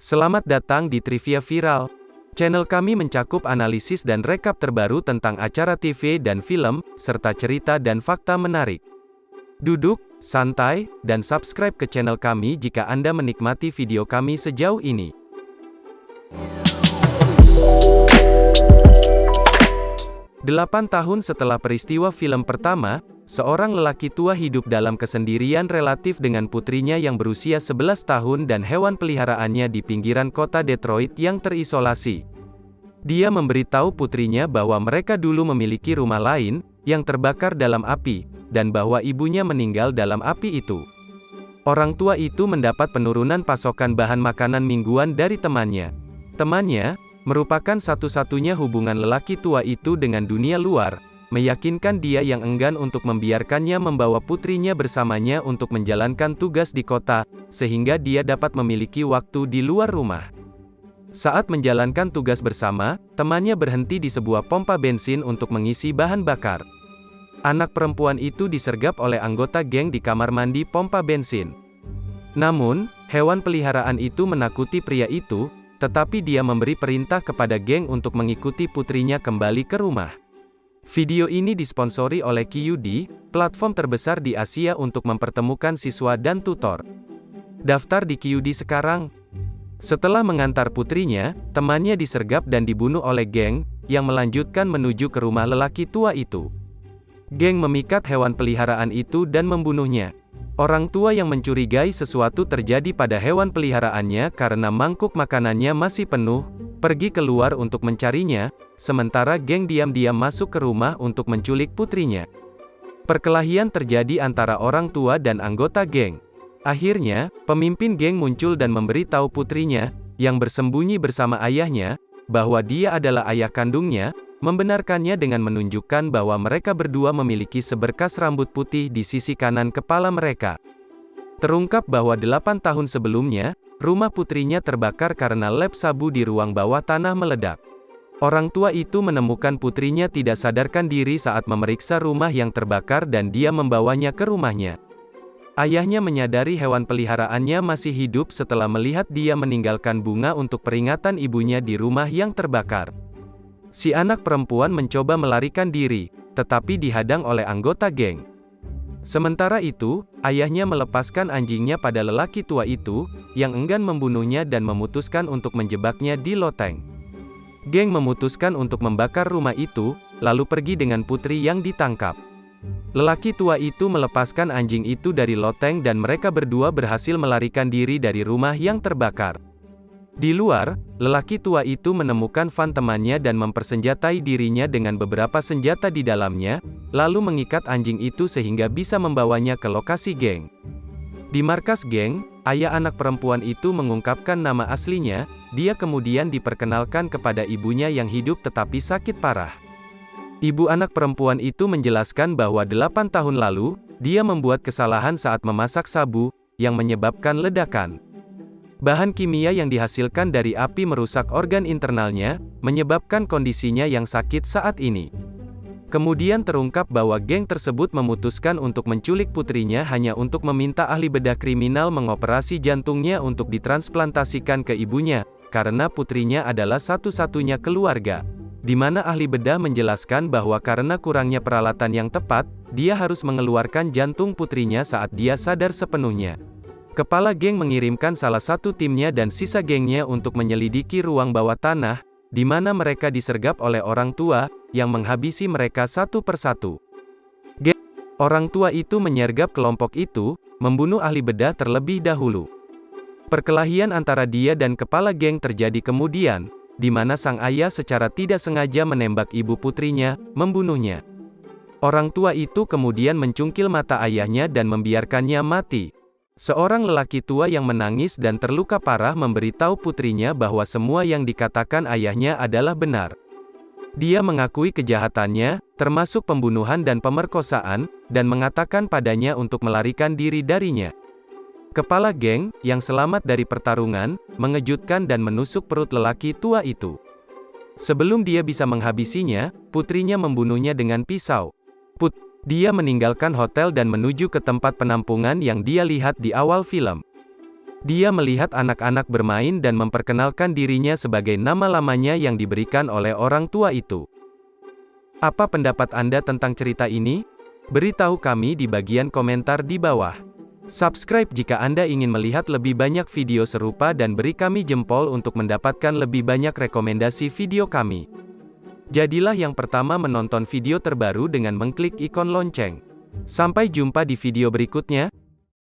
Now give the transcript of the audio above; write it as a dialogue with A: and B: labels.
A: Selamat datang di Trivia Viral. Channel kami mencakup analisis dan rekap terbaru tentang acara TV dan film, serta cerita dan fakta menarik. Duduk, santai, dan subscribe ke channel kami jika Anda menikmati video kami sejauh ini. Delapan tahun setelah peristiwa film pertama, seorang lelaki tua hidup dalam kesendirian relatif dengan putrinya yang berusia 11 tahun dan hewan peliharaannya di pinggiran kota Detroit yang terisolasi. Dia memberitahu putrinya bahwa mereka dulu memiliki rumah lain, yang terbakar dalam api, dan bahwa ibunya meninggal dalam api itu. Orang tua itu mendapat penurunan pasokan bahan makanan mingguan dari temannya. Temannya, merupakan satu-satunya hubungan lelaki tua itu dengan dunia luar, meyakinkan dia yang enggan untuk membiarkannya membawa putrinya bersamanya untuk menjalankan tugas di kota, sehingga dia dapat memiliki waktu di luar rumah. Saat menjalankan tugas bersama, temannya berhenti di sebuah pompa bensin untuk mengisi bahan bakar. Anak perempuan itu disergap oleh anggota geng di kamar mandi pompa bensin. Namun, hewan peliharaan itu menakuti pria itu, tetapi dia memberi perintah kepada geng untuk mengikuti putrinya kembali ke rumah. Video ini disponsori oleh QD, platform terbesar di Asia untuk mempertemukan siswa dan tutor. Daftar di QD sekarang. Setelah mengantar putrinya, temannya disergap dan dibunuh oleh geng, yang melanjutkan menuju ke rumah lelaki tua itu. Geng memikat hewan peliharaan itu dan membunuhnya. Orang tua yang mencurigai sesuatu terjadi pada hewan peliharaannya karena mangkuk makanannya masih penuh, pergi keluar untuk mencarinya, sementara geng diam-diam masuk ke rumah untuk menculik putrinya. Perkelahian terjadi antara orang tua dan anggota geng. Akhirnya, pemimpin geng muncul dan memberitahu putrinya, yang bersembunyi bersama ayahnya, bahwa dia adalah ayah kandungnya, membenarkannya dengan menunjukkan bahwa mereka berdua memiliki seberkas rambut putih di sisi kanan kepala mereka. Terungkap bahwa 8 tahun sebelumnya, rumah putrinya terbakar karena lab sabu di ruang bawah tanah meledak. Orang tua itu menemukan putrinya tidak sadarkan diri saat memeriksa rumah yang terbakar dan dia membawanya ke rumahnya. Ayahnya menyadari hewan peliharaannya masih hidup setelah melihat dia meninggalkan bunga untuk peringatan ibunya di rumah yang terbakar. Si anak perempuan mencoba melarikan diri, tetapi dihadang oleh anggota geng. Sementara itu, ayahnya melepaskan anjingnya pada lelaki tua itu, yang enggan membunuhnya dan memutuskan untuk menjebaknya di loteng. Geng memutuskan untuk membakar rumah itu, lalu pergi dengan putri yang ditangkap. Lelaki tua itu melepaskan anjing itu dari loteng dan mereka berdua berhasil melarikan diri dari rumah yang terbakar. Di luar, lelaki tua itu menemukan van temannya dan mempersenjatai dirinya dengan beberapa senjata di dalamnya, lalu mengikat anjing itu sehingga bisa membawanya ke lokasi geng. Di markas geng, ayah anak perempuan itu mengungkapkan nama aslinya, dia kemudian diperkenalkan kepada ibunya yang hidup tetapi sakit parah. Ibu anak perempuan itu menjelaskan bahwa 8 tahun lalu, dia membuat kesalahan saat memasak sabu, yang menyebabkan ledakan. Bahan kimia yang dihasilkan dari api merusak organ internalnya, menyebabkan kondisinya yang sakit saat ini. Kemudian terungkap bahwa geng tersebut memutuskan untuk menculik putrinya hanya untuk meminta ahli bedah kriminal mengoperasi jantungnya untuk ditransplantasikan ke ibunya, karena putrinya adalah satu-satunya keluarga. Di mana ahli bedah menjelaskan bahwa karena kurangnya peralatan yang tepat, dia harus mengeluarkan jantung putrinya saat dia sadar sepenuhnya. Kepala geng mengirimkan salah satu timnya dan sisa gengnya untuk menyelidiki ruang bawah tanah, di mana mereka disergap oleh orang tua, yang menghabisi mereka satu persatu. Orang tua itu menyergap kelompok itu, membunuh ahli bedah terlebih dahulu. Perkelahian antara dia dan kepala geng terjadi kemudian, di mana sang ayah secara tidak sengaja menembak ibu putrinya, membunuhnya. Orang tua itu kemudian mencungkil mata ayahnya dan membiarkannya mati. Seorang lelaki tua yang menangis dan terluka parah memberitahu putrinya bahwa semua yang dikatakan ayahnya adalah benar. Dia mengakui kejahatannya, termasuk pembunuhan dan pemerkosaan, dan mengatakan padanya untuk melarikan diri darinya. Kepala geng, yang selamat dari pertarungan, mengejutkan dan menusuk perut lelaki tua itu. Sebelum dia bisa menghabisinya, putrinya membunuhnya dengan pisau. Dia meninggalkan hotel dan menuju ke tempat penampungan yang dia lihat di awal film. Dia melihat anak-anak bermain dan memperkenalkan dirinya sebagai nama lamanya yang diberikan oleh orang tua itu. Apa pendapat Anda tentang cerita ini? Beritahu kami di bagian komentar di bawah. Subscribe jika Anda ingin melihat lebih banyak video serupa dan beri kami jempol untuk mendapatkan lebih banyak rekomendasi video kami. Jadilah yang pertama menonton video terbaru dengan mengklik ikon lonceng. Sampai jumpa di video berikutnya.